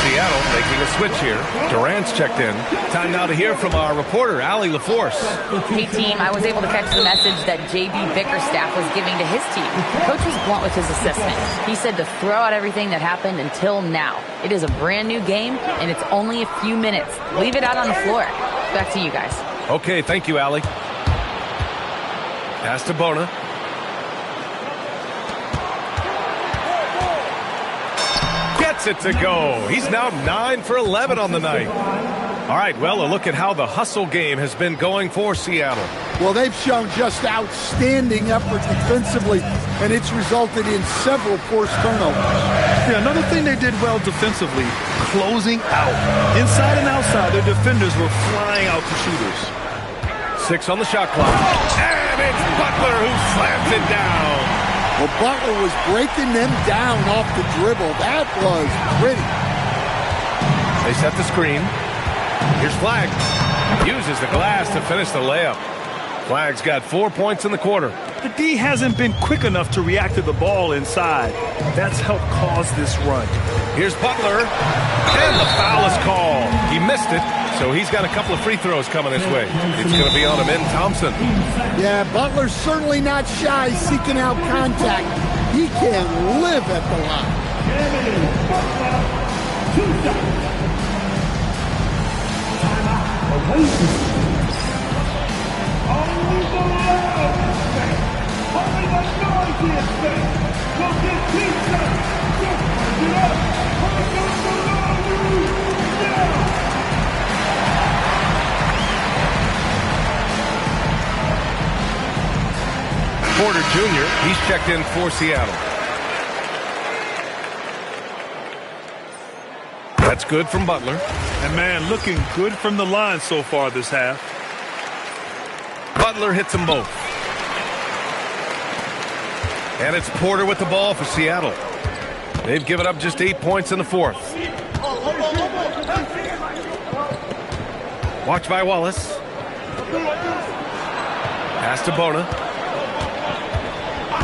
Seattle making a switch here. Durant's checked in. Time now to hear from our reporter, Allie LaForce. Hey, team, I was able to catch the message that J.B. Bickerstaff was giving to his team. Coach was blunt with his assessment. He said to throw out everything that happened until now. It is a brand new game, and it's only a few minutes. Leave it out on the floor. Back to you guys. Okay, thank you, Allie. Pass to Bona. Gets it to go. He's now 9 for 11 on the night. All right, well, a look at how the hustle game has been going for Seattle. Well, they've shown just outstanding effort defensively, and it's resulted in several forced turnovers. Yeah, another thing they did well defensively, closing out. Inside and outside, their defenders were flying out to shooters. 6 on the shot clock. And it's Butler who slams it down. Well, Butler was breaking them down off the dribble. That was pretty. They set the screen. Here's Flag. Uses the glass to finish the layup. Flag's got 4 points in the quarter. The D hasn't been quick enough to react to the ball inside. That's helped cause this run. Here's Butler. And the foul is called. He missed it, so he's got a couple of free throws coming his way. It's going to be on Amin Thompson. Yeah, Butler's certainly not shy seeking out contact. He can live at the line. Only the loud expect. Only the noisy expect. Go get pizza. Just punch it up. Punch up the loud. Yeah. Porter Jr., he's checked in for Seattle. That's good from Butler. And, man, looking good from the line so far this half. Butler hits them both. And it's Porter with the ball for Seattle. They've given up just 8 points in the fourth. Watch by Wallace. Pass to Bona.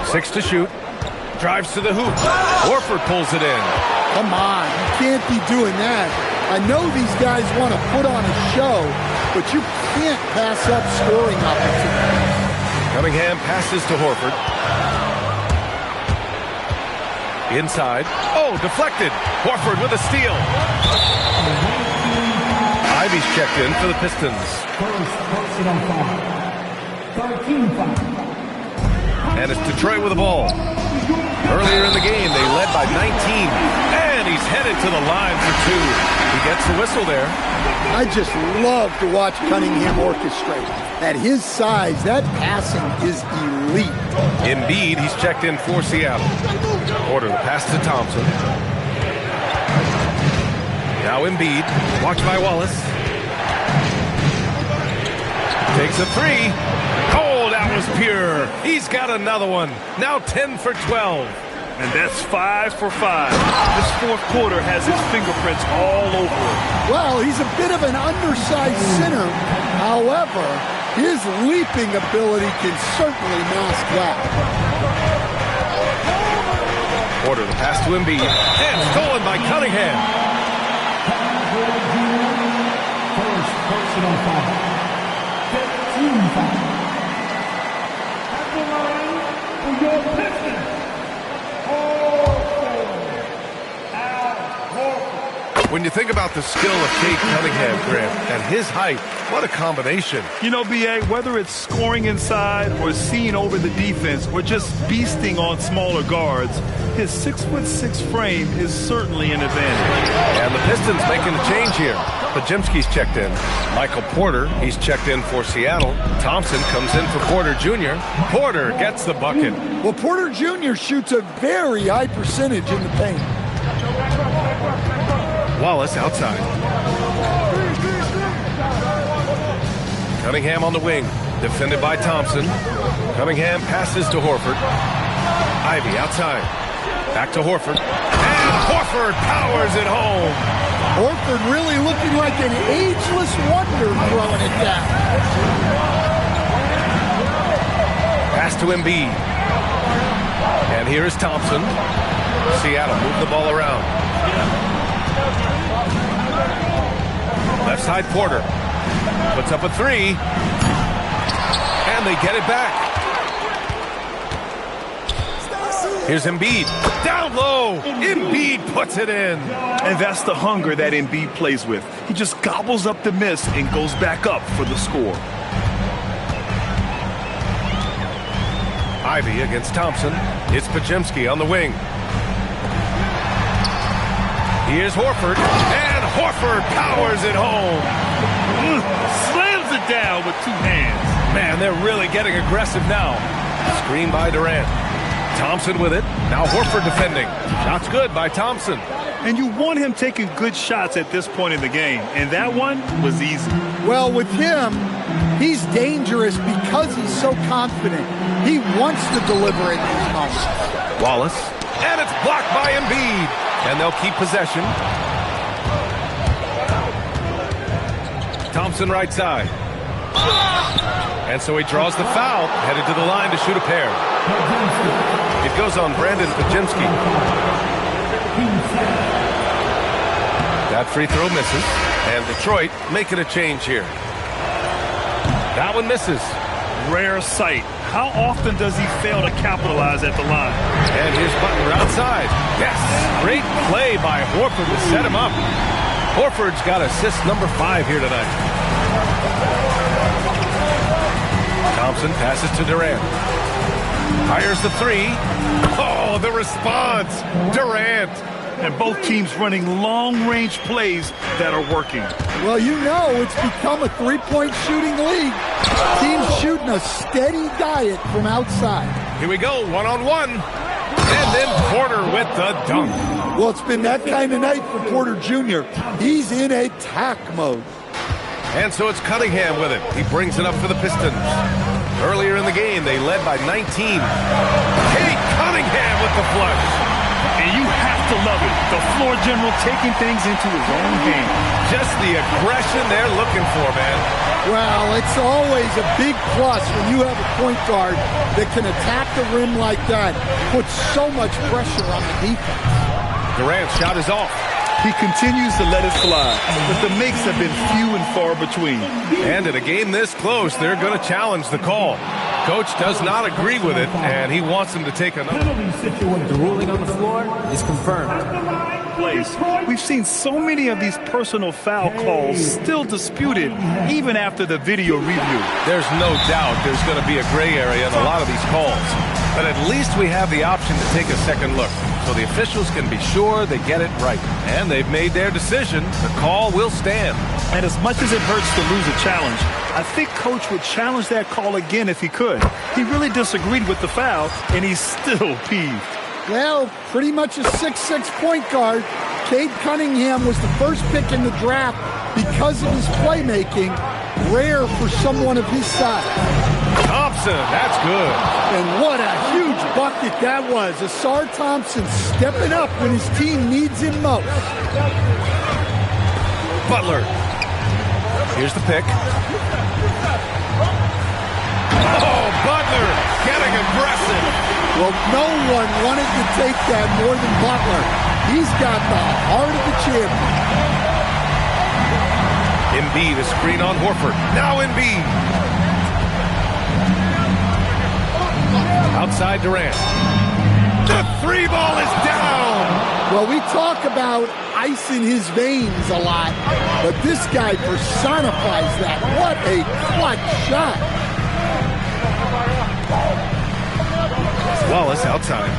6 to shoot. Drives to the hoop. Horford pulls it in. Come on, you can't be doing that. I know these guys want to put on a show, but you can't pass up scoring opportunities. Cunningham passes to Horford. Inside. Oh, deflected. Horford with a steal. Ivy's checked in for the Pistons. And it's Detroit with the ball. Earlier in the game, they led by 19. And he's headed to the line for 2. He gets the whistle there. I just love to watch Cunningham orchestrate. At his size, that passing is elite. Embiid, he's checked in for Seattle. Porter, the pass to Thompson. Now Embiid, watched by Wallace. Takes a 3. Oh, that was pure. He's got another one. Now 10 for 12. And that's 5 for 5. This fourth quarter has his fingerprints all over it. Well, he's a bit of an undersized center. However, his leaping ability can certainly mask that. Porter, the pass to Embiid. And stolen by Cunningham. First personal foul. 15 foul. At the line for your Pistons. When you think about the skill of Cade Cunningham, Grant, and his height, what a combination. You know, B.A., whether it's scoring inside or seeing over the defense or just beasting on smaller guards, his 6'6" frame is certainly an advantage. And the Pistons making a change here. Pajimski's checked in. Michael Porter, he's checked in for Seattle. Thompson comes in for Porter Jr. Porter gets the bucket. Well, Porter Jr. shoots a very high percentage in the paint. Wallace outside. Cunningham on the wing. Defended by Thompson. Cunningham passes to Horford. Ivy outside. Back to Horford. And Horford powers it home. Horford really looking like an ageless wonder throwing it down. Pass to Embiid. And here is Thompson. Seattle move the ball around. Left side Porter. Puts up a 3. And they get it back. Here's Embiid. Down low. Embiid puts it in. And that's the hunger that Embiid plays with. He just gobbles up the miss and goes back up for the score. Ivy against Thompson. It's Pajimski on the wing. Here's Horford. And Horford powers it home. Slams it down with 2 hands. Man, they're really getting aggressive now. Screen by Durant. Thompson with it. Now Horford defending. Shots good by Thompson. And you want him taking good shots at this point in the game. And that one was easy. Well, with him, he's dangerous because he's so confident. He wants to deliver in these moments. Wallace. And it's blocked by Embiid. And they'll keep possession. Thompson right side. And so he draws the foul, headed to the line to shoot a pair. It goes on Brandon Pajimski. That free throw misses, and Detroit making a change here. That one misses. Rare sight. How often does he fail to capitalize at the line? And here's Butler outside. Yes, great play by Horford to set him up. Horford's got assist number 5 here tonight. Thompson passes to Durant. Fires the 3. Oh, the response. Durant. And both teams running long-range plays that are working. Well, you know it's become a three-point shooting league. Teams shooting a steady diet from outside. Here we go, one-on-one. And then Porter with the dunk. Well, it's been that kind of night for Porter Jr. He's in attack mode. And so it's Cunningham with it. He brings it up for the Pistons. Earlier in the game, they led by 19. Kate Cunningham with the flush. And you have to love it. The floor general taking things into his own hands. Just the aggression they're looking for, man. Well, it's always a big plus when you have a point guard that can attack the rim like that, put so much pressure on the defense. Durant's shot is off. He continues to let it fly, but the makes have been few and far between. And in a game this close, they're going to challenge the call. Coach does not agree with it, and he wants him to take another. The ruling on the floor is confirmed. We've seen so many of these personal foul calls still disputed even after the video review. There's no doubt there's going to be a gray area in a lot of these calls. But at least we have the option to take a second look, so the officials can be sure they get it right. And they've made their decision. The call will stand. And as much as it hurts to lose a challenge, I think Coach would challenge that call again if he could. He really disagreed with the foul, and he's still peeved. Well, pretty much a 6'6" point guard. Cade Cunningham was the first pick in the draft because of his playmaking. Rare for someone of his size. Thompson, that's good. And what a huge bucket that was. Asar Thompson stepping up when his team needs him most. Butler. Here's the pick. Oh, Butler getting aggressive. Well, no one wanted to take that more than Butler. He's got the heart of the champion. Embiid, a screen on Horford. Now Embiid. Outside Durant. The three ball is down. Well, we talk about ice in his veins a lot, but this guy personifies that. What a clutch shot. Wallace outside.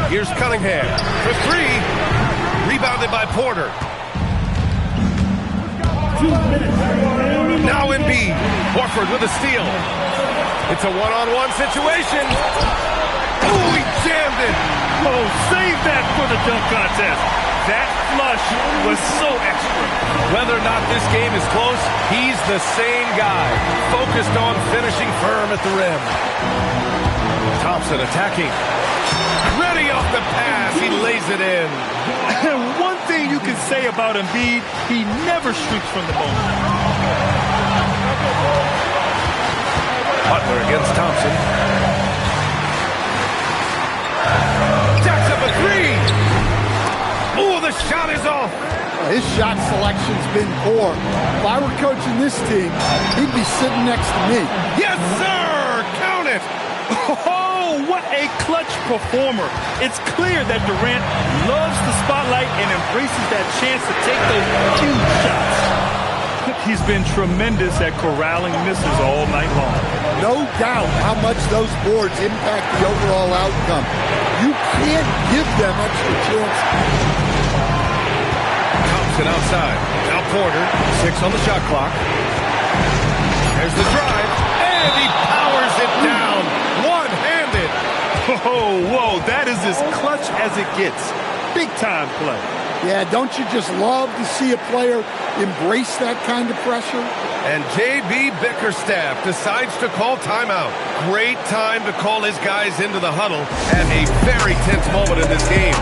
Here's Cunningham for three. Rebounded by Porter. Now Embiid. Horford with a steal. It's a one-on-one situation. Oh, he jammed it. Oh, save that for the dunk contest. That flush was so extra. Whether or not this game is close, he's the same guy, focused on finishing firm at the rim. Thompson attacking. Ready off the pass. He lays it in. And one thing you can say about Embiid, he never streaks from the moment. Butler against Thompson. Jacks up a three. Oh, the shot is off. His shot selection's been poor. If I were coaching this team, he'd be sitting next to me. Yes, sir. Count it. Oh, what a clutch performer. It's clear that Durant loves the spotlight and embraces that chance to take those huge shots. He's been tremendous at corralling misses all night long. No doubt how much those boards impact the overall outcome. You can't give them extra chances. Thompson outside. Now Porter. 6 on the shot clock. There's the drive. And he powers it down. One-handed. Oh, whoa, that is as clutch as it gets. Big-time play. Yeah, don't you just love to see a player embrace that kind of pressure? And J.B. Bickerstaff decides to call timeout. Great time to call his guys into the huddle at a very tense moment in this game.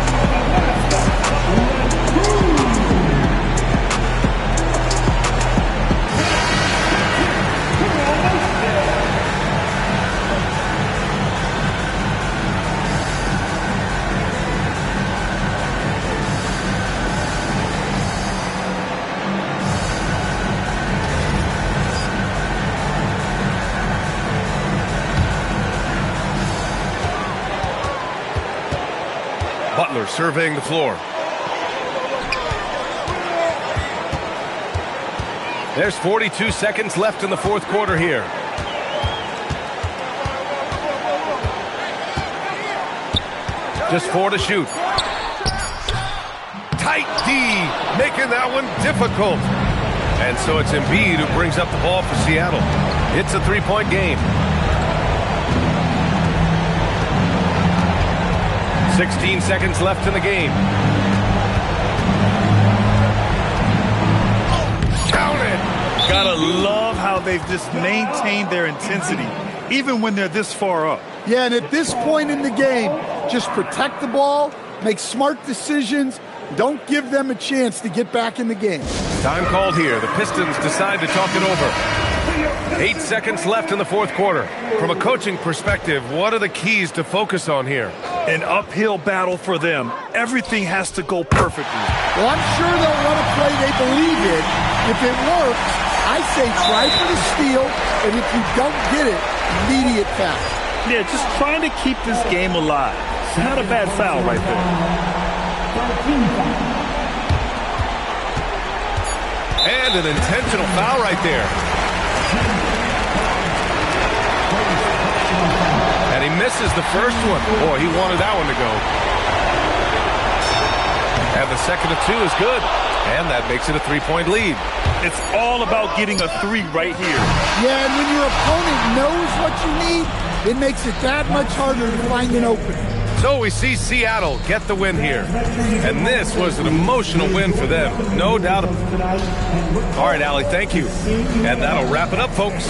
Butler surveying the floor. There's 42 seconds left in the fourth quarter here. Just 4 to shoot. Tight D, making that one difficult. And so it's Embiid who brings up the ball for Seattle. It's a three-point game. 16 seconds left in the game. they've just maintained their intensity, even when they're this far up. Yeah, and at this point in the game, just protect the ball, make smart decisions, don't give them a chance to get back in the game. Time called here. The Pistons decide to talk it over. 8 seconds left in the fourth quarter. From a coaching perspective, what are the keys to focus on here? An uphill battle for them. Everything has to go perfectly. Well, I'm sure they'll run a play they believe in. If it works, I say try for the steal, and if you don't get it, immediate foul. Yeah, just trying to keep this game alive. It's not a bad foul right there. And an intentional foul right there. And he misses the first one. Boy, he wanted that one to go. And the second of 2 is good. And that makes it a 3-point lead. It's all about getting a 3 right here. Yeah, and when your opponent knows what you need, it makes it that much harder to find an opening. So we see Seattle get the win here. And this was an emotional win for them. No doubt. All right, Allie, thank you. And that'll wrap it up, folks.